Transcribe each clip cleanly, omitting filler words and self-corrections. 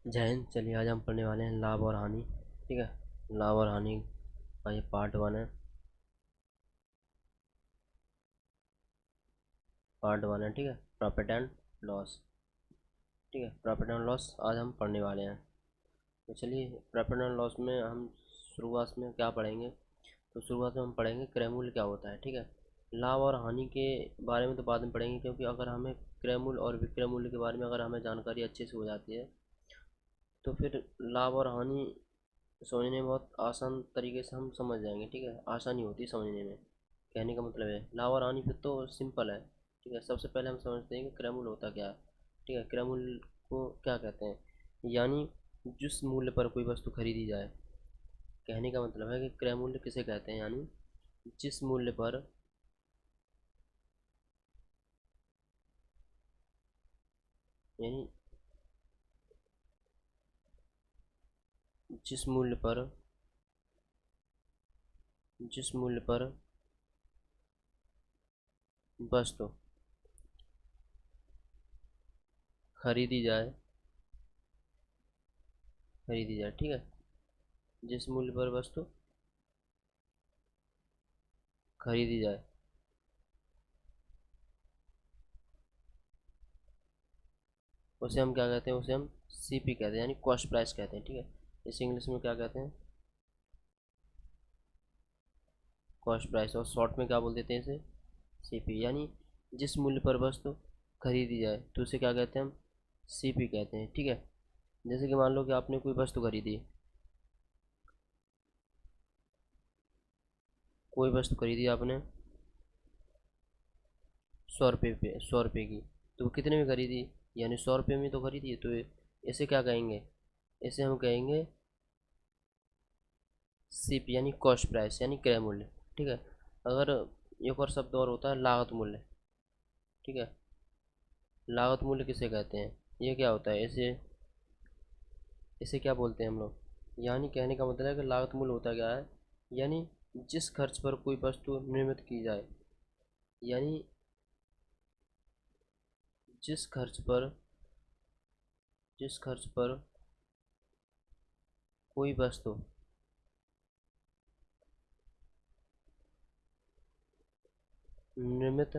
जय हिंद। चलिए आज हम पढ़ने वाले हैं लाभ और हानि। ठीक है, लाभ और हानि का ये पार्ट 1 है। ठीक है, प्रॉफिट एंड लॉस। ठीक है, प्रॉफिट एंड लॉस आज हम पढ़ने वाले हैं। तो चलिए, प्रॉफिट एंड लॉस में हम शुरुआत में क्या पढ़ेंगे? तो शुरुआत में हम पढ़ेंगे क्रय मूल्य क्या होता है। ठीक है, लाभ और हानि के बारे में तो बाद में पढ़ेंगे, क्योंकि अगर हमें क्रय मूल्य और विक्रय मूल्य के बारे में अगर हमें जानकारी अच्छे से हो जाती है तो फिर लाभ और हानि समझने में बहुत आसान तरीके से हम समझ जाएंगे। ठीक है, आसानी होती है समझने में। कहने का मतलब है लाभ और हानि फिर तो सिंपल है। ठीक है, सबसे पहले हम समझते हैं कि क्रय मूल्य होता क्या है। ठीक है, क्रय मूल्य को क्या कहते हैं? यानी जिस मूल्य पर कोई वस्तु खरीदी जाए। कहने का मतलब है कि क्रय मूल्य किसे कहते हैं, यानी जिस मूल्य पर, यानी जिस मूल्य पर, जिस मूल्य पर वस्तु खरीदी जाए, खरीदी जाए। ठीक है, जिस मूल्य पर वस्तु खरीदी जाए उसे हम क्या कहते हैं? उसे हम सीपी कहते हैं, यानी कॉस्ट प्राइस कहते हैं। ठीक है, इसे इंग्लिश में क्या कहते हैं? Cost price. और शॉर्ट में क्या बोल देते हैं इसे? सीपी। यानी जिस मूल्य पर वस्तु खरीदी जाए तो उसे क्या कहते हैं हम? सीपी कहते हैं। ठीक है, जैसे कि मान लो कि आपने कोई वस्तु खरीदी, कोई वस्तु खरीदी आपने 100 रुपये पे, 100 रुपये की। तो वो कितने में खरीदी? यानी 100 रुपये में तो खरीदी है। तो इसे क्या कहेंगे? इसे हम कहेंगे सीपी, यानी कॉस्ट प्राइस, यानी क्रय मूल्य। ठीक है, अगर एक और शब्द और होता है लागत मूल्य। ठीक है, लागत मूल्य किसे कहते हैं? ये क्या होता है? इसे इसे क्या बोलते हैं हम लोग? यानी कहने का मतलब है कि लागत मूल्य होता क्या है? यानी जिस खर्च पर कोई वस्तु निर्मित की जाए, यानी जिस खर्च पर, जिस खर्च पर कोई वस्तु निर्मित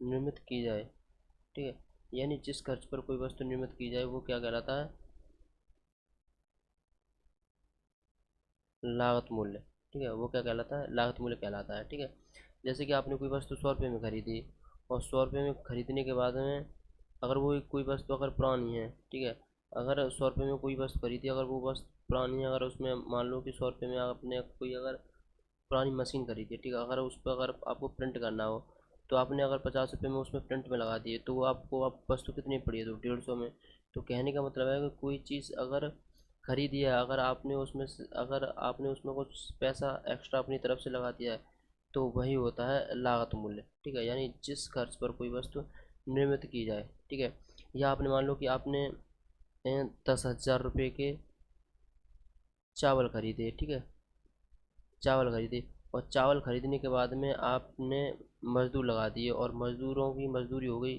निर्मित की जाए। ठीक है, यानी जिस खर्च पर कोई वस्तु निर्मित की जाए वो क्या कहलाता है? लागत मूल्य। ठीक है, वो क्या कहलाता है? लागत मूल्य कहलाता है। ठीक है, जैसे कि आपने कोई वस्तु 100 रुपये में खरीदी, और 100 रुपये में खरीदने के बाद में अगर वो कोई वस्तु अगर पुरानी है, ठीक है, अगर 100 रुपये में कोई वस्तु खरीदी, अगर वो वस्तु पुरानी है, अगर उसमें मान लो कि 100 रुपये में आपने कोई अगर पुरानी मशीन खरीदी है, ठीक है, अगर उस पर अगर आपको प्रिंट करना हो तो आपने अगर 50 रुपये में उसमें प्रिंट में लगा दिए तो वो आपको आप वस्तु कितनी पड़ी है? तो 150 में। तो कहने का मतलब है कि कोई चीज़ अगर खरीदी है, अगर आपने उसमें अगर आपने उसमें कुछ पैसा एक्स्ट्रा अपनी तरफ से लगा दिया है तो वही होता है लागत मूल्य। ठीक है, यानी जिस खर्च पर कोई वस्तु निर्मित की जाए। ठीक है, या आपने मान लो कि आपने 10,000 रुपये के चावल खरीदे। ठीक है, चावल खरीदे, और चावल खरीदने के बाद में आपने मजदूर लगा दिए, और मजदूरों की मजदूरी हो गई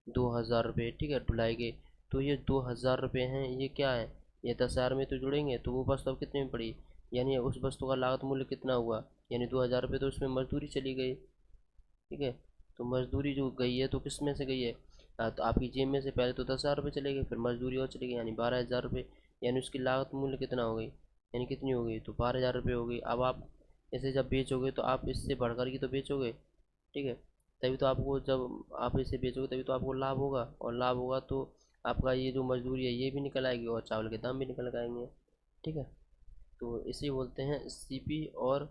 2,000 रुपये। ठीक है, ढुलाई के। तो ये 2,000 रुपये हैं, ये क्या है? ये 10,000 में तो जुड़ेंगे, तो वो वस्तु अब कितने में पड़ी? यानी उस वस्तु का लागत मूल्य कितना हुआ? यानी 2,000 रुपये, तो उसमें मजदूरी चली गई। ठीक है, तो मजदूरी जो गई है तो किस में से गई है? तो आपकी जेब में से पहले तो 10,000 रुपये चले गए, फिर मजदूरी और चली गई, यानी 12,000 रुपये। यानी उसकी लागत मूल्य कितना हो गई? यानी कितनी हो गई? तो 12,000 रुपये हो गई। अब आप इसे जब बेचोगे तो आप इससे बढ़कर की तो बेचोगे। ठीक है, तभी तो आपको, जब आप इसे बेचोगे तभी तो आपको लाभ होगा, और लाभ होगा तो आपका ये जो मजदूरी है ये भी निकल आएगी, और चावल के दाम भी निकल आएंगे। ठीक है, तो इसे बोलते हैं सीपी, और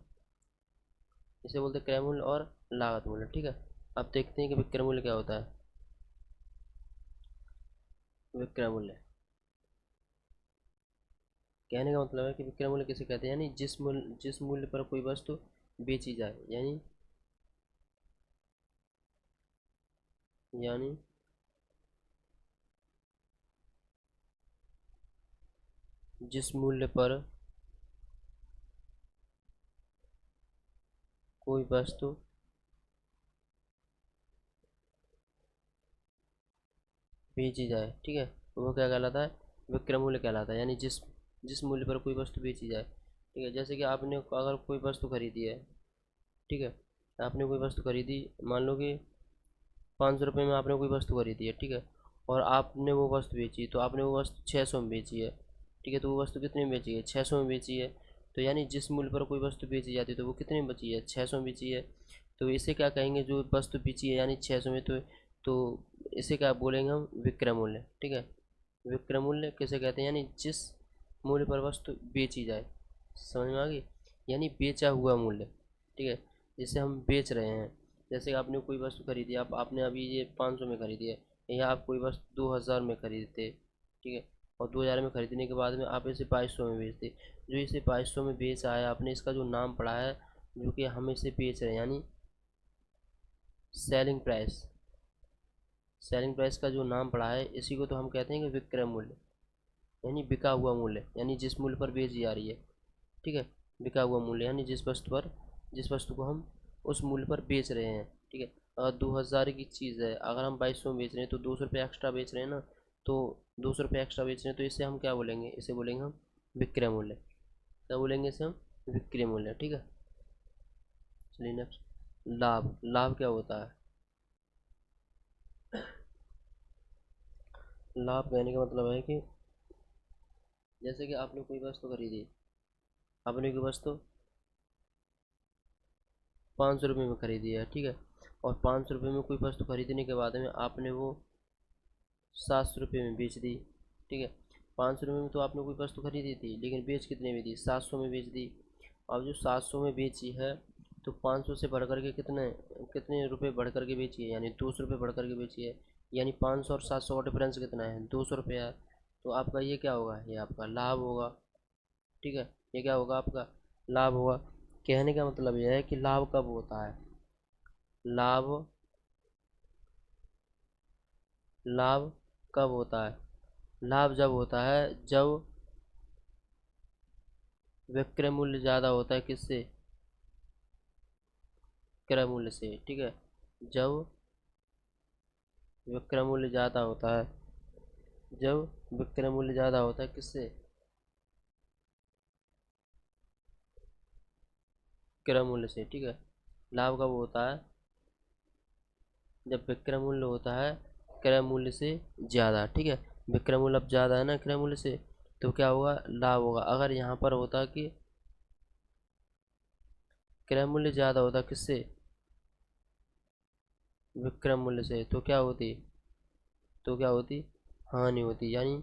इसे बोलते हैं क्रय मूल्य और लागत मूल्य। ठीक है, अब देखते हैं कि विक्रय मूल्य क्या होता है। विक्रय मूल्य कहने का मतलब है कि विक्रय मूल्य किसे कहते हैं? यानी जिस मूल्य पर कोई वस्तु बेची जाए, यानी जिस मूल्य पर कोई वस्तु बेची जाए, ठीक है, वो क्या कहलाता है, विक्रय मूल्य कहलाता है। यानी जिस जिस मूल्य पर कोई वस्तु बेची जाए, ठीक है। जैसे कि आपने अगर कोई वस्तु खरीदी है, ठीक है, आपने कोई वस्तु खरीदी, मान लो कि 500 रुपये में आपने कोई वस्तु खरीदी है, ठीक है, और आपने वो वस्तु बेची, तो आपने वो वस्तु 600 में बेची है, ठीक है। तो वो वस्तु कितने में बेची है, 600 में बेची है। तो यानी जिस मूल्य पर कोई वस्तु बेची जाती है तो वो कितने में बची है, 600 में बेची है। तो इसे क्या कहेंगे, जो वस्तु बेची है यानी 600 में, तो इसे क्या बोलेंगे हम, विक्रय मूल्य, ठीक है। विक्रय मूल्य किसे कहते हैं, यानी जिस मूल्य पर वस्तु बेची जाए, समझ में आ गई, यानी बेचा हुआ मूल्य, ठीक है, जिसे हम बेच रहे हैं। जैसे कि आपने कोई वस्तु खरीदी, आपने अभी ये 500 में खरीदी है, या आप कोई वस्तु 2000 में खरीदते, ठीक है, और 2000 में खरीदने के बाद में आप इसे 2200 में बेचते। जो इसे 2200 में बेचा है आपने, इसका जो नाम पड़ा है, जो कि हम इसे बेच रहे हैं, यानी सेलिंग प्राइस, सेलिंग प्राइस का जो नाम पड़ा है, इसी को तो हम कहते हैं कि विक्रय मूल्य, यानी बिका हुआ मूल्य, यानी जिस मूल्य पर बेची जा रही है, ठीक है। बिका हुआ मूल्य यानी जिस वस्तु को हम उस मूल्य पर बेच रहे हैं, ठीक है। अगर 2000 की चीज़ है, अगर हम 2200 में बेच रहे हैं तो 200 रुपये एक्स्ट्रा बेच रहे हैं ना, तो 200 रुपये एक्स्ट्रा बेच रहे हैं, तो इसे हम क्या बोलेंगे, इसे बोलेंगे हम विक्रय मूल्य। क्या बोलेंगे इसे हम, विक्रय मूल्य, ठीक है। चलिए नेक्स्ट, लाभ। लाभ क्या होता है, लाभ कहने का मतलब है कि जैसे कि आपने कोई वस्तु खरीदी, आपने कोई वस्तु 500 रुपये में खरीदी है, ठीक है, और 500 रुपये में कोई वस्तु खरीदने के बाद में आपने वो 700 रुपये में बेच दी, ठीक है। 500 रुपये में तो आपने कोई वस्तु खरीदी थी, लेकिन बेच कितने में दी, 700 में बेच दी। अब जो 700 में बेची है, तो 500 से बढ़ करके कितने कितने रुपये बढ़ करके बेची है, यानी 200 रुपये बढ़ करके बेची है। यानी 500 और 700 का डिफरेंस कितना है, 200 रुपये है। तो आपका ये क्या होगा, ये आपका लाभ होगा, ठीक है। ये क्या होगा, आपका लाभ होगा। कहने का मतलब यह है कि लाभ कब होता है, लाभ, लाभ कब होता है, लाभ जब होता है जब विक्रय मूल्य ज़्यादा होता है, किससे, क्रय मूल्य से, ठीक है। जब विक्रय मूल्य ज़्यादा होता है, जब विक्रय मूल्य ज़्यादा होता है किससे, क्रय मूल्य से, ठीक है। लाभ कब होता है, जब विक्रय मूल्य होता है क्रय मूल्य से ज़्यादा, ठीक है। विक्रय मूल्य अब ज़्यादा है ना क्रय मूल्य से, तो क्या होगा, लाभ होगा। अगर यहाँ पर होता कि क्रय मूल्य ज़्यादा होता किससे, विक्रय मूल्य से, तो क्या होती, तो क्या होती, हानि होती। यानी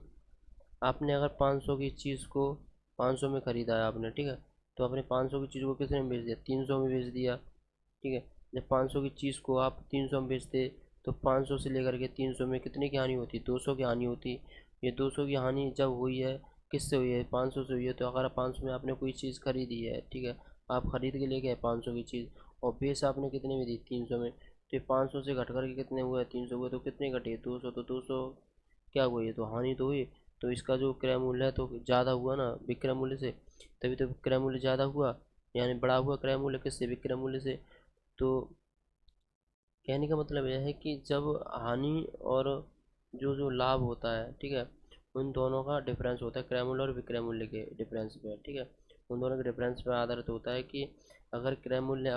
आपने अगर 500 की चीज़ को 500 में ख़रीदा है आपने, ठीक है, तो आपने 500 की चीज़ को कितने में बेच दिया, 300 में बेच दिया, ठीक है। जब 500 की चीज़ को आप 300 में बेचते, तो 500 से लेकर के 300 में कितने की हानि होती, 200 की हानि होती। ये 200 की हानि जब हुई है, किससे हुई है, 500 से हुई है। तो अगर 500 में आपने कोई चीज़ खरीदी है, ठीक है, आप खरीद के ले गए 500 की चीज़, और बेच आपने कितने में दी, 300 में, तो ये 500 से घट करके कितने हुए, 300 हुए, तो कितने घटे, 200। तो 200 क्या हुई, तो हानि तो हुई। तो इसका जो क्रय मूल्य है तो ज़्यादा हुआ ना विक्रय मूल्य से, तभी तो क्रय मूल्य ज़्यादा हुआ, यानी बड़ा हुआ क्रय मूल्य किससे, विक्रय मूल्य से। तो कहने का मतलब यह है कि जब हानि और जो जो लाभ होता है, ठीक है, उन दोनों का डिफरेंस होता है क्रय मूल्य और विक्रय मूल्य के डिफरेंस पे, ठीक है। उन दोनों के डिफरेंस पे आधारित होता है कि अगर क्रय मूल्य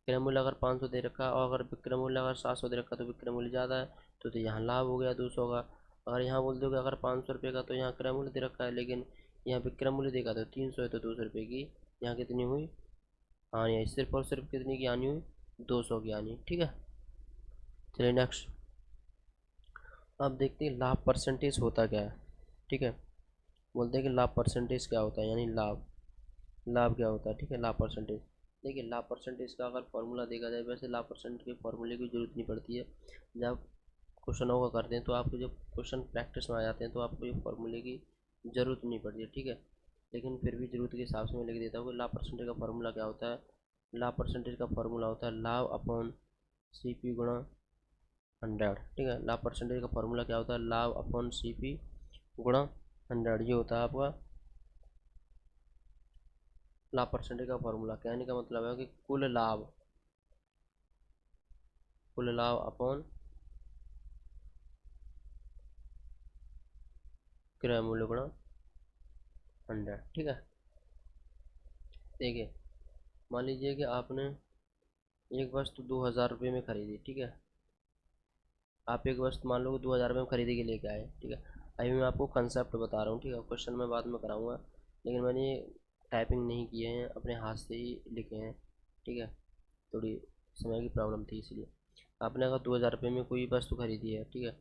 500 दे रखा है, और अगर विक्रय मूल्य अगर 700 दे रखा है, तो विक्रय मूल्य ज़्यादा है, तो यहाँ लाभ हो गया 200 का। अगर यहाँ बोल दोगे अगर 500 रुपये का, तो यहाँ क्रय मूल्य दे रखा है, लेकिन यहाँ विक्रय मूल्य देखा तो 300 है, तो 200 रुपये की यहाँ कितनी हुई, हानि आई, सिर्फ और सिर्फ कितनी की हानि हुई, 200 की हानि, ठीक है। चलिए नेक्स्ट, अब देखते हैं लाभ परसेंटेज होता क्या है, ठीक है। बोलते हैं कि लाभ परसेंटेज क्या होता है, यानी लाभ, लाभ क्या होता है, ठीक है, लाभ परसेंटेज। देखिए लाभ परसेंटेज का अगर फॉर्मूला देखा जाए, वैसे लाभ परसेंट के फॉर्मूले की जरूरत नहीं पड़ती है। जब क्वेश्चनों का करते हैं तो आपको जब क्वेश्चन प्रैक्टिस में आ जाते हैं तो आपको ये फॉर्मूले की ज़रूरत नहीं पड़ती है, ठीक है। लेकिन फिर भी ज़रूरत के हिसाब से मैं लिख देता हूँ कि लाभ परसेंटेज का फॉर्मूला क्या होता है। लाभ परसेंटेज का फॉर्मूला होता है लाभ अपॉन CP गुणा 100, ठीक है। लाभ परसेंटेज का फॉर्मूला क्या होता है, लाभ अपॉन CP गुणा 100, ये होता है आपका लाभ परसेंटेज का फॉर्मूला। कहने का मतलब है कि कुल लाभ अपॉन क्रय मूल्य गुणा 100। ठीक है, देखिए मान लीजिए कि आपने एक वस्तु 2000 रुपये में खरीदी। ठीक है, आप एक वस्तु मान लो 2000 रुपये में खरीदी के लेके आए। ठीक है, अभी मैं आपको कंसेप्ट बता रहा हूँ। ठीक है, क्वेश्चन मैं बाद में कराऊंगा, लेकिन मैंने टाइपिंग नहीं किए हैं, अपने हाथ से ही लिखे हैं। ठीक है, थोड़ी समय की प्रॉब्लम थी इसलिए। आपने अगर 2000 रुपये में कोई वस्तु खरीदी है। ठीक है,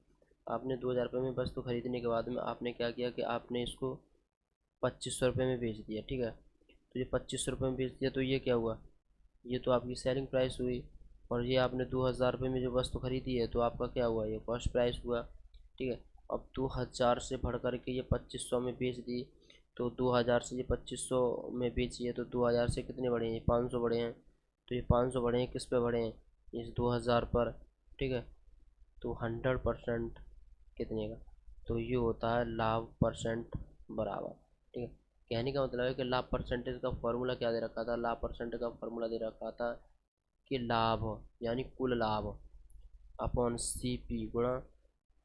आपने 2000 रुपये में वस्तु खरीदने के बाद में आपने क्या किया कि आपने इसको 2500 रुपये में बेच दिया। ठीक है, तो ये 2500 रुपये में बेच दिया, तो ये क्या हुआ, ये तो आपकी सेलिंग प्राइस हुई। और ये आपने 2000 रुपये में जो वस्तु खरीदी है, तो आपका क्या हुआ, ये कॉस्ट प्राइस हुआ। ठीक है, अब 2000 से बढ़ कर के ये 2500 में बेच दी, तो 2000 से ये 2500 में बेची है, तो 2000 से कितने बढ़े हैं, 500 बढ़े हैं। तो ये 500 बढ़े हैं, किस पे बढ़े हैं, इस 2000 पर। ठीक है, तो 100% कितने का, तो ये होता है लाभ परसेंट बराबर। ठीक है, कहने का मतलब है कि लाभ परसेंटेज का फॉर्मूला क्या दे रखा था, लाभ परसेंट का फॉर्मूला दे रखा था कि लाभ यानी कुल लाभ अपॉन सी पी गुणा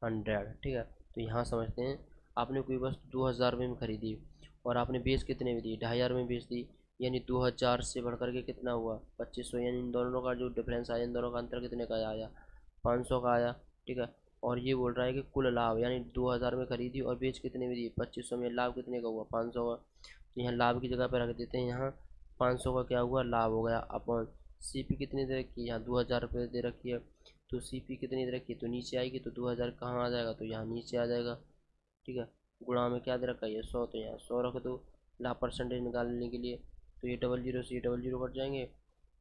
100। ठीक है, तो यहाँ समझते हैं, आपने कोई वस्तु 2000 रुपये में खरीदी और आपने बेच कितने में दी, 2500 में बेच दी, यानी 2000 से बढ़ करके कितना हुआ, 2500, यानी इन दोनों का जो डिफरेंस आया, इन दोनों का अंतर कितने का आया, 500 का आया। ठीक है, और ये बोल रहा है कि कुल लाभ यानी 2000 में खरीदी और बेच कितने में दी, 2500 में, लाभ कितने का हुआ, 500 का। तो यहाँ लाभ की जगह पर रख देते हैं, यहाँ 500 का क्या हुआ, लाभ हो गया, अपॉन सी पी कितनी दे रखी है, यहाँ 2000 रुपये दे रखी है, तो सी पी कितनी दे रखी है, तो नीचे आएगी, तो 2000 कहाँ आ जाएगा, तो यहाँ नीचे आ जाएगा। ठीक है, गुणा में क्या दे रखा है, ये 100, तो यहाँ 100 रख दो लाभ परसेंटेज निकालने के लिए। तो ये 00 से ये 00 कट जाएंगे,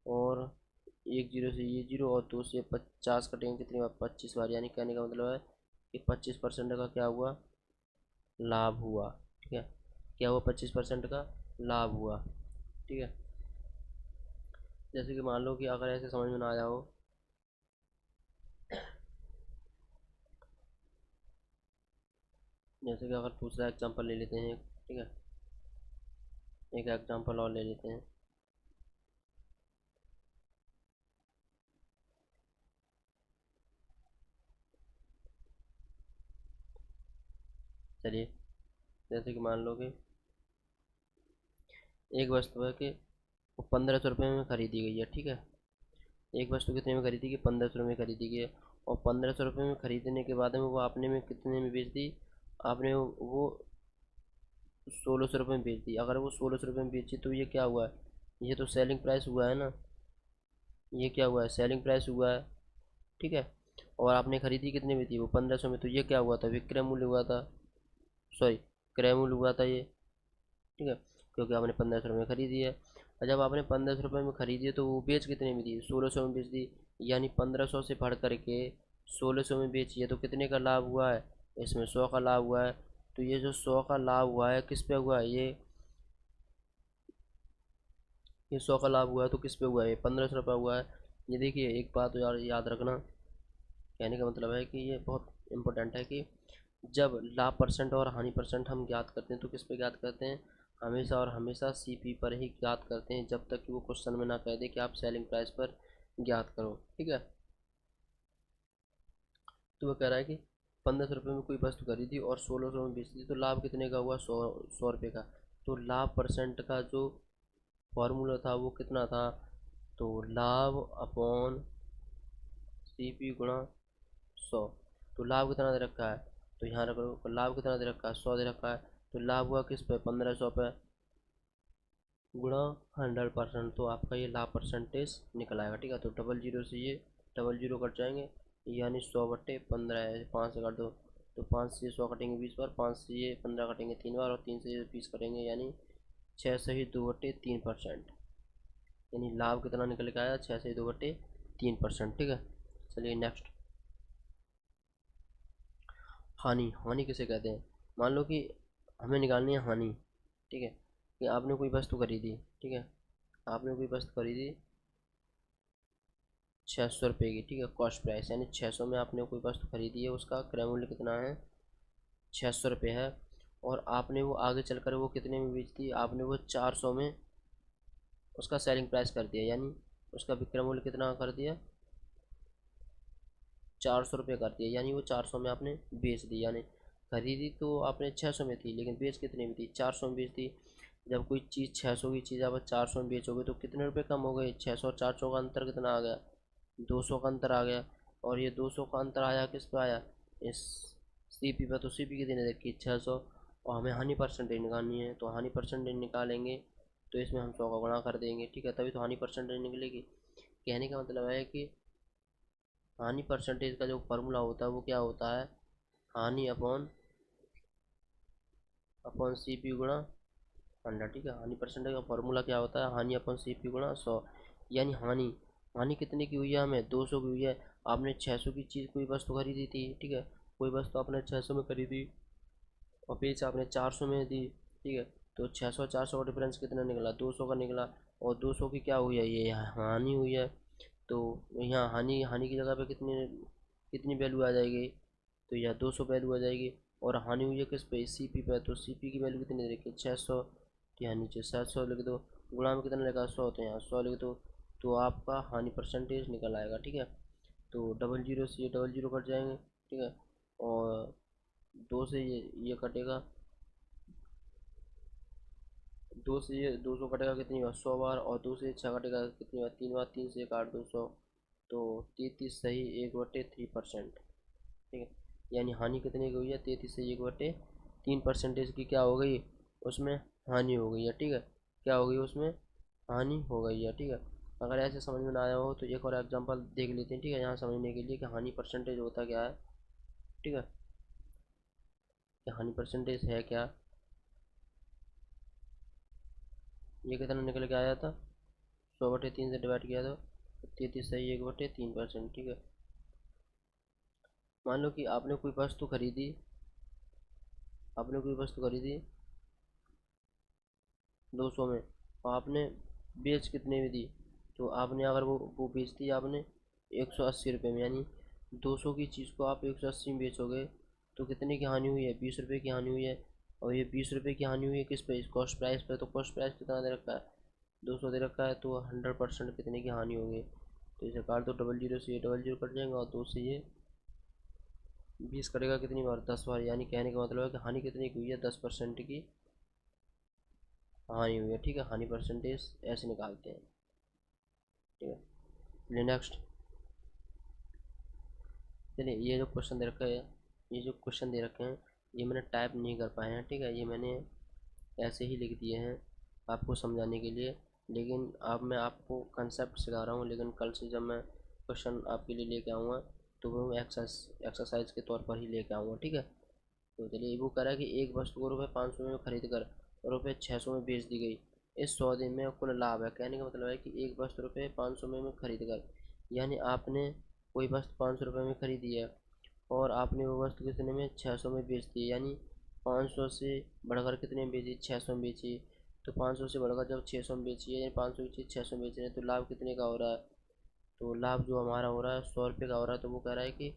और 10 से ये 0, और 2 से 50 कटेंगे, कितनी बार, 25 बार। यानी कहने का मतलब है कि 25% का क्या हुआ, लाभ हुआ। ठीक है, क्या हुआ, 25% का लाभ हुआ। ठीक है, जैसे कि मान लो कि अगर ऐसे समझ में ना आया हो, जैसे कि अगर दूसरा एग्जांपल ले लेते हैं। ठीक है, एक एग्जांपल और ले लेते हैं। चलिए, जैसे कि मान लो कि एक वस्तु है कि वो 1500 रुपये में खरीदी गई है। ठीक है, एक वस्तु कितने में खरीदी गई, 1500 में खरीदी गई है, और 1500 रुपये में खरीदने के बाद में वो आपने में कितने में बेच दी, आपने वो 1600 रुपये में बेच दी। अगर वो 1600 रुपये में बेची, तो ये क्या हुआ है, ये तो सेलिंग प्राइस हुआ है ना, ये क्या हुआ है, सेलिंग प्राइस हुआ है। ठीक है, और आपने खरीदी कितने में थी, वो 1500 में, तो ये क्या हुआ था, विक्रय मूल्य हुआ था, सॉरी क्रय मूल्य हुआ था ये। ठीक है, क्योंकि आपने 1500 में खरीदी है, और जब आपने 1500 रुपये में खरीदी है, तो वो बेच कितने में दी, 1600 में बेच दी, यानी 1500 से बढ़ करके 1600 में बेची है, तो कितने का लाभ हुआ है, इसमें 100 का लाभ हुआ है। तो ये जो 100 का लाभ हुआ है किस पे हुआ है, ये 100 का लाभ हुआ है, तो किस पे हुआ है, ये 1500 रुपये हुआ है। ये देखिए, एक बात यार याद रखना, कहने का मतलब है कि ये बहुत इम्पोर्टेंट है कि जब लाभ परसेंट और हानि परसेंट हम ज्ञात करते हैं, तो किस पे ज्ञात करते हैं, हमेशा और हमेशा सीपी पर ही ज्ञात करते हैं, जब तक कि वो क्वेश्चन में ना कह दे कि आप सेलिंग प्राइस पर ज्ञात करो। ठीक है, तो वो कह रहा है कि 1500 रुपये में कोई वस्तु खरीदी और 1600 में बेच दी, तो लाभ कितने का हुआ, 100 रुपये का। तो लाभ परसेंट का जो फॉर्मूला था वो कितना था, तो लाभ अपॉन सी पी गुणा 100। तो लाभ कितना दे रखा है, तो यहाँ रख लो, लाभ कितना दे रखा है, 100 दे रखा है, तो लाभ हुआ किस पे, 1500 पे, गुणा 100%, तो आपका ये लाभ परसेंटेज निकल आएगा। ठीक है, तो 00 से ये 00 कट जाएंगे, यानी 100/15 है, 5 से काट दो, तो 5 से 100 कटेंगे 20 बार, 5 से ये 15 कटेंगे 3 बार, और 3 से ये 20 कटेंगे, यानी 6 से ही 2/3%, यानी लाभ कितना निकल के आया, 6 से 2/3%। ठीक है, चलिए नेक्स्ट, हानि। हानि किसे कहते हैं, मान लो कि हमें निकालनी है हानि। ठीक है, कि आपने कोई वस्तु खरीदी। ठीक है, आपने कोई वस्तु खरीदी 600 रुपये की। ठीक है, कॉस्ट प्राइस यानी 600 में आपने कोई वस्तु खरीदी है, उसका क्रय मूल्य कितना है, 600 रुपये है, और आपने वो आगे चलकर वो कितने में बेच दी, आपने वो 400 में उसका सेलिंग प्राइस कर दिया, यानी उसका विक्रय मूल्य कितना कर दिया, 400 रुपये कर दिया, यानी वो 400 में आपने बेच दी, यानी खरीदी तो आपने 600 में थी, लेकिन बेच कितने में थी? 400 में बेच दी। जब कोई चीज़ 600 की चीज़ आप 400 में बेचोगे तो कितने रुपए कम हो गए? 600 और 400 का अंतर कितना आ गया? 200 का अंतर आ गया। और ये 200 का अंतर आया किस पे आया? इस सीपी पे। तो सीपी कितने देखिए 600, और हमें हानि परसेंटेज निकालनी है, तो हानि परसेंटेज निकालेंगे तो इसमें हम 100 का गुणा कर देंगे, ठीक है, तभी तो हानि परसेंटेज निकलेगी। कहने का मतलब है कि हानि परसेंटेज का जो फार्मूला होता है वो क्या होता है? हानि अपॉन अपॉन सी पी गुणा 100, ठीक है। हानि परसेंटेज का फार्मूला क्या होता है? हानि अपॉन सी पी गुणा 100। यानी हानि हानि कितने की हुई है? हमें 200 की हुई है। आपने 600 की चीज़ कोई वस्तु खरीदी थी, ठीक है, कोई वस्तु आपने 600 में खरीदी और बेच आपने 400 में दी, ठीक है। तो 600 400 का डिफरेंस कितना निकला? 200 का निकला। और 200 की क्या हुई है? ये हानि हुई है। तो यहाँ हानि हानि की जगह पे कितनी कितनी वैल्यू आ जाएगी? तो यह 200 वैल्यू आ जाएगी। और हानि हुई है किस पे? सी पी पे। तो सी पी की वैल्यू कितनी देखिए 600, तो यहाँ नीचे 700 लिख दो। गुणा में कितना लगा? 100, तो यहाँ 100 लिख दो। तो आपका हानि परसेंटेज निकल आएगा, ठीक है। तो डबल जीरो से ये डबल जीरो कट जाएंगे, ठीक है। और दो से ये कटेगा, 2 से ये 200 कटेगा कितनी बार? 100 बार। और 2 से 6 कटेगा कितनी बार? 3 बार। 3 से 1 8 200। तो 33 सही 1/3%, ठीक है। यानी हानि कितने की हुई है? 33 से 1/3% की क्या हो गई? उसमें हानि हो गई है, ठीक है। क्या हो गई उसमें? हानि हो गई है, ठीक है। अगर ऐसे समझ में ना आया हो तो एक और एग्जांपल देख लेते हैं, ठीक है, यहाँ समझने के लिए कि हानि परसेंटेज होता क्या है, ठीक है, कि हानि परसेंटेज है क्या। ये कितना निकल के आया था? 100/3 से डिवाइड किया तो 33 सही 1/3%, ठीक है। मान लो कि आपने कोई वस्तु खरीदी 200 में, और आपने बेच कितने में दी? तो आपने अगर वो बेच दी आपने 180 रुपये में, यानी 200 की चीज़ को आप 180 में बेचोगे तो कितने की हानि हुई है? 20 रुपये की हानि हुई है। और ये 20 रुपये की हानि हुई है किस पे? इस कॉस्ट प्राइस पे। तो कॉस्ट प्राइस कितना दे रखा है? 200 दे रखा है। तो 100% कितने की हानि होगी? तो इसे काट दो, डबल जीरो से ये डबल जीरो कट जाएंगे, और 2 से ये 20 कटेगा कितनी बार? 10 बार। यानी कहने का मतलब है कि हानि कितनी की हुई है? 10% की हानि हुई है, ठीक है। हानि परसेंटेज ऐसे निकालते हैं, ठीक है। चलिए नेक्स्ट। चलिए ये जो क्वेश्चन दे रखा है, ये जो क्वेश्चन दे रखे हैं ये मैंने टाइप नहीं कर पाए हैं, ठीक है, ये मैंने ऐसे ही लिख दिए हैं आपको समझाने के लिए। लेकिन अब मैं आपको कंसेप्ट सिखा रहा हूँ, लेकिन कल से जब मैं क्वेश्चन आपके लिए लेके आऊँगा तो वो एक्सरसाइज के तौर पर ही लेके आऊँगा, ठीक है। तो चलिए वो कह रहा है कि एक वस्तु को ₹500 में खरीद कर ₹600 में बेच दी गई, इस सौदे में कुल लाभ है। कहने का मतलब है कि एक वस्तु ₹500 में खरीद कर, यानी आपने कोई वस्तु 500 रुपये में खरीदी है और आपने वो वस्तु कितने में? 600 में बेच दी, यानी 500 से बढ़कर कितने में बेची? 600 में बेची। तो 500 से बढ़कर जब 600 में बेची है, यानी 500 की चीज़ 600 में बेच रहे हैं, तो लाभ कितने का हो रहा है? तो लाभ जो हमारा हो रहा है 100 रुपये का हो रहा है। तो वो कह रहा है कि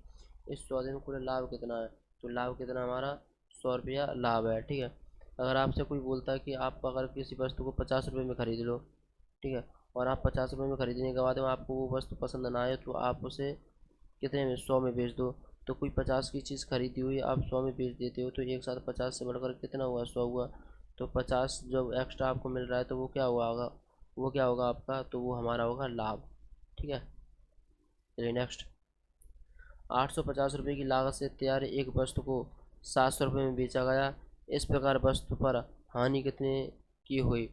इस सौदे में कुल लाभ कितना है? तो लाभ कितना हमारा? 100 रुपया लाभ है, ठीक है। अगर आपसे कोई बोलता है कि आप अगर किसी वस्तु को 50 रुपये में खरीद लो, ठीक है, और आप 50 रुपये में खरीदने के बाद में आपको वो वस्तु पसंद ना आए तो आप उसे कितने में? 100 में बेच दो। तो कोई 50 की चीज़ खरीदी हुई आप 100 में बेच देते हो, तो एक साथ 50 से बढ़कर कितना हुआ? 100 हुआ। तो 50 जब एक्स्ट्रा आपको मिल रहा है तो वो क्या हुआ होगा? वो क्या होगा आपका? तो वो हमारा होगा लाभ, ठीक है। चलिए नेक्स्ट। 850 रुपये की लागत से तैयार एक वस्तु को 700 रुपये में बेचा गया, इस प्रकार वस्तु पर हानि कितने की हुई?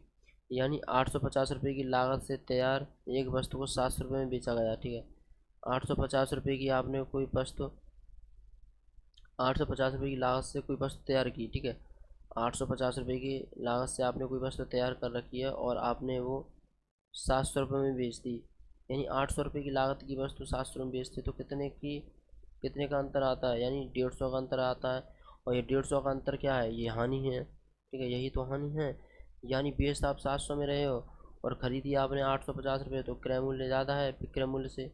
यानी 850 रुपये की लागत से तैयार एक वस्तु को 700 रुपये में बेचा गया, ठीक है। 850 रुपये की आपने कोई वस्तु 850 रुपये की लागत से कोई वस्तु तैयार की, ठीक है। 850 रुपये की लागत से आपने कोई वस्तु तैयार कर रखी है और आपने वो 700 रुपये में बेच दी, यानी 800 रुपये की लागत की वस्तु 700 में बेचते तो कितने का अंतर आता है? यानी 150 का अंतर आता है। और ये 150 का अंतर क्या है? ये हानि है, ठीक है, यही तो हानि है। यानी बेच आप 700 में रहे हो और ख़रीदी आपने 850 रुपये, तो क्रय मूल्य ज़्यादा है विक्रय मूल्य से,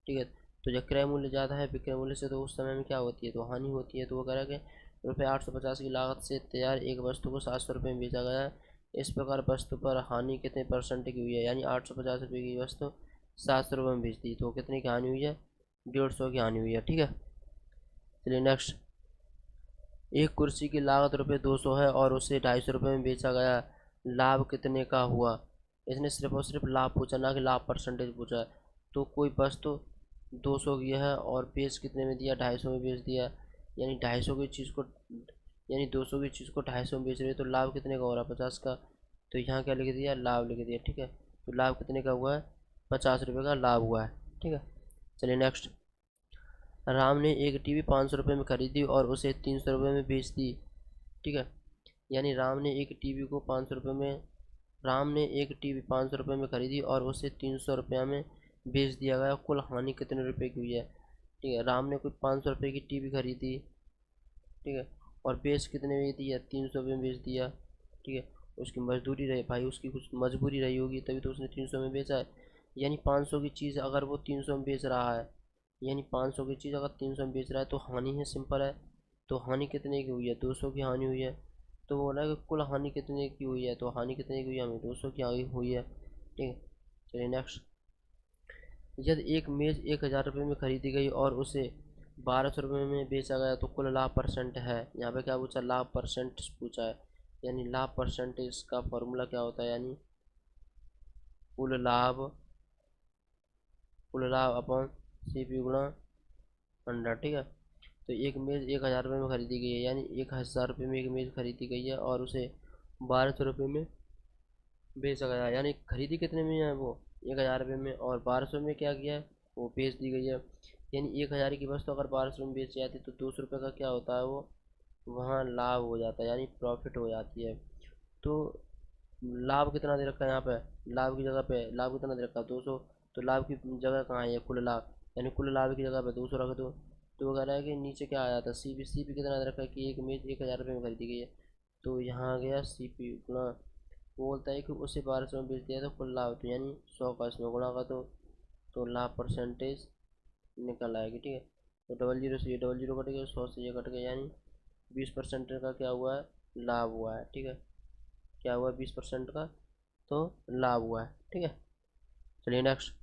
ठीक है। तो जब क्रय मूल्य ज़्यादा है विक्रय मूल्य से तो उस समय में क्या होती है? तो हानि होती है। तो वो कह रहा है कि ₹850 की लागत से तैयार एक वस्तु को 700 रुपये में बेचा गया, इस प्रकार वस्तु पर हानि कितने परसेंट की हुई है? यानी 850 रुपये की वस्तु 700 रुपये में बेच दी तो कितने की हानि हुई है? 150 की हानि हुई है, ठीक है। चलिए नेक्स्ट। एक कुर्सी की लागत ₹200 है और उसे ₹250 में बेचा गया, लाभ कितने का हुआ? इसने सिर्फ और सिर्फ लाभ पूछा, ना कि लाभ परसेंटेज पूछा है। तो कोई बस तो 200 की है और बेच कितने में दिया, 250 में बेच दिया, यानी 250 की चीज़ को, यानी 200 की चीज़ को 250 में बेच रहे, तो लाभ कितने का हो रहा है, 50 का। तो यहाँ क्या लिख दिया, लाभ लिख दिया, ठीक है। तो लाभ कितने का हुआ है, ₹50 का लाभ हुआ है, ठीक है। चलिए नेक्स्ट। राम ने एक टीवी 500 रुपये में खरीदी और उसे 300 रुपये में बेच दी, ठीक है। यानी राम ने एक टीवी को 500 रुपये में, राम ने एक टीवी 500 रुपये में खरीदी और उसे 300 रुपये में बेच दिया गया, कुल हानि कितने रुपए की हुई है? ठीक है, राम ने कुछ 500 रुपये की टीवी खरीदी, ठीक है, और बेच कितने में दिया, 300 रुपये में बेच दिया, ठीक है। उसकी मजदूरी रही भाई, उसकी कुछ मजबूरी रही होगी तभी तो उसने 300 में बेचा है। यानी 500 की चीज़ अगर वो 300 में बेच रहा है, यानी 500 की चीज़ अगर 300 में बेच रहा है तो हानि है, सिंपल है। तो हानि कितने की हुई है, 200 की हानि हुई है। तो वो बोला कि कुल हानि कितने की हुई है, तो हानि कितने की हुई है, हमें 200 की हानि हुई है, ठीक है। चलिए नेक्स्ट। यदि एक मेज़ 1000 रुपये में खरीदी गई और उसे 1200 रुपये में बेचा गया तो कुल लाभ परसेंट है। यहाँ पे क्या पूछा, लाभ परसेंट पूछा है। यानी लाभ परसेंटेज का फॉर्मूला क्या होता है, यानी कुल लाभ, कुल लाभ अपॉन CP गुणा 100, ठीक है। तो एक मेज़ 1000 रुपये में खरीदी गई है, यानी 1000 रुपये में एक मेज़ खरीदी गई है और उसे 1200 रुपये में बेचा गया, यानी खरीदी कितने में है वो, 1000 रुपये में, और 1200 में क्या किया है, वो बेच दी गई है। यानी 1000 की वस्तु अगर 1200 में बेची जाती है तो 200 रुपये का क्या होता है, वो वहाँ लाभ हो जाता है, यानी प्रॉफिट हो जाती है। तो लाभ कितना दे रखा है यहाँ पे, लाभ की जगह पे लाभ कितना दे रखा है, 200। तो लाभ की जगह कहाँ है, कुल लाभ, यानी कुल लाभ की जगह पे 200 रख दो। तो वो कह रहा है कि नीचे क्या आया था, CP कितना दे रखा है कि एक मेज 1000 रुपये में खरीदी गई है। तो यहाँ आ गया CP गुणा, वो बोलता है कि उसे 1200 में बेच दिया तो कुल लाभ, तो यानी 100 का इसमें गुणा का दो, तो लाभ परसेंटेज निकल आएगी, ठीक है। तो डबल जीरो से ये डबल जीरो कट गया, 100 से ये कट गया, यानी 20% का क्या हुआ है, लाभ हुआ है, ठीक है। क्या हुआ, 20% का तो लाभ हुआ है, ठीक है। चलिए नेक्स्ट।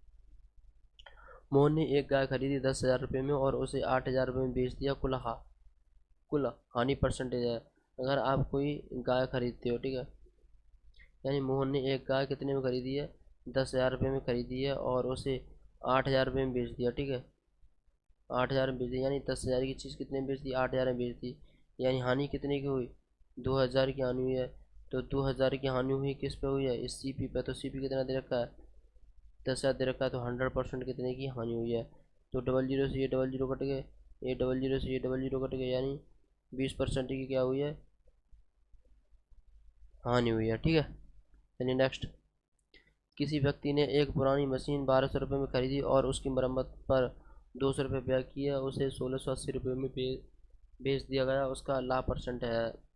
मोहन ने एक गाय खरीदी 10,000 रुपये में और उसे 8,000 रुपये में बेच दिया, कुल हानि परसेंटेज है। अगर आप कोई गाय खरीदते हो, ठीक है, यानी मोहन ने एक गाय कितने में खरीदी है, 10,000 रुपये में खरीदी है और उसे 8,000 रुपये में बेच दिया, ठीक है। 8,000 में बेच दी, यानी 10,000 की चीज़ कितने में बेच दी, 8,000 में बेच दी, यानी हानि कितने की हुई, 2,000 की हानि हुई है। तो 2,000 की हानि हुई किस पे हुई है, इस CP पे। तो CP कितना दे रखा है, 10,000 दे रखा है, तो 100% कितने की हानि हुई है। तो डबल जीरो से ये डबल जीरो कट गए, ये डबल जीरो से ये डबल जीरो कट गए, यानी 20% की क्या हुई है, हानि हुई है, ठीक है। चलिए नेक्स्ट। किसी व्यक्ति ने एक पुरानी मशीन 1200 रुपये में खरीदी और उसकी मरम्मत पर 200 रुपये व्यय किया, उसे 1680 रुपये में बेच दिया गया, उसका लाभ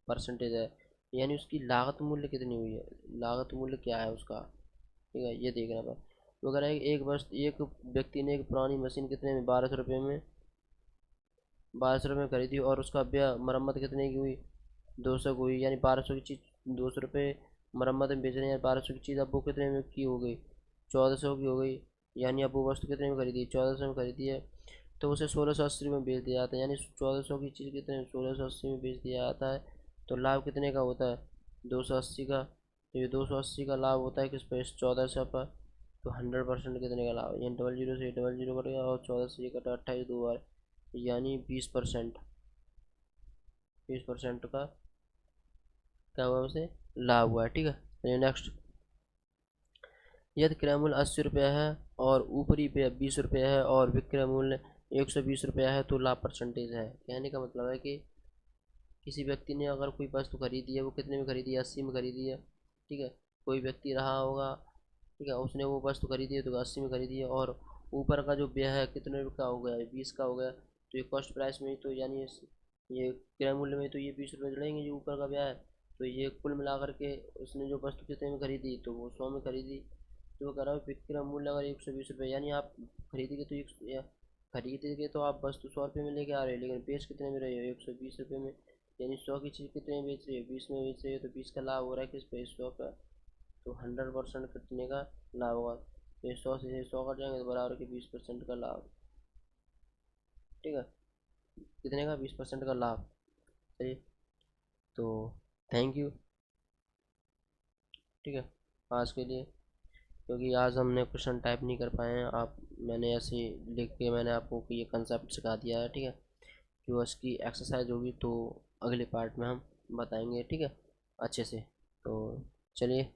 परसेंटेज है। यानी उसकी लागत मूल्य कितनी हुई है, लागत मूल्य क्या है उसका, ठीक है, ये देखना था। तो अगर एक व्यक्ति ने एक पुरानी मशीन कितने में, 1200 रुपये में खरीदी और उसका व्यय मरम्मत कितने की हुई, 200 की हुई, यानी 1200 की चीज़ 200 रुपये मरम्मत में बेच रहे हैं, 1200 की चीज़ अब वो कितने में की हो गई, 1400 की हो गई। यानी अब वो वस्तु कितने में खरीदी, 1400 में खरीदी है, तो उसे 1680 में बेच दिया जाता है, यानी 1400 की चीज़ कितने में, 1680 में बेच दिया जाता है। तो लाभ कितने का होता है, 280 का। तो ये 280 का लाभ होता है किस पे, इस 1400 पर। तो 100% कितने का लाभ, यानी डबल जीरो से डबल जीरो कट गया और 14 से ये कटा, 28 दो बार, यानी 20%, 20% का क्या हुआ, उसे लाभ हुआ है, ठीक है। चलिए नेक्स्ट। यदि क्रय मूल्य 80 रुपये है और ऊपरी व्यय 20 रुपये है और विक्रय मूल्य 120 रुपया है तो लाभ परसेंटेज है। कहने का मतलब है कि किसी व्यक्ति ने अगर कोई वस्तु खरीदी है, वो कितने में खरीदी है, 80 में खरीदी है, ठीक है। कोई व्यक्ति रहा होगा, ठीक है, उसने वो वस्तु खरीदी है तो 80 में खरीदी है, और ऊपर का जो व्यय है कितने का हो गया, 20 का हो गया। तो ये कॉस्ट प्राइस में तो, यानी ये क्रय मूल्य में तो ये 20 रुपये जुड़ेंगे जो ऊपर का व्यय है। तो ये कुल मिलाकर के उसने जो वस्तु कितने में खरीदी, तो वो 100 में खरीदी। तो वो कह रहा है विक्रय मूल्य अगर 120 रुपये, यानी आप खरीदेंगे तो खरीदेंगे तो आप वस्तु 100 रुपये में लेके आ रहे हो, लेकिन बेच कितने में रहे हो, 120 रुपये में। यानी 100 की चीज़ कितने में बेच रही है, 20 में बेच रही है, तो 20 का लाभ हो रहा है किस पे, 100 का। तो 100% कितने का लाभ होगा, तो ये 100 से 100 कट जाएंगे तो बराबर के 20% का लाभ, ठीक है। कितने का, 20% का लाभ। चलिए, तो थैंक यू। ठीक है, आज के लिए, क्योंकि आज हमने क्वेश्चन टाइप नहीं कर पाए हैं, आप मैंने ऐसे लिख के मैंने आपको ये कंसेप्ट सिखा दिया है। ठीक है, जो उसकी एक्सरसाइज होगी तो अगले पार्ट में हम बताएंगे। ठीक है, अच्छे से। तो चलिए।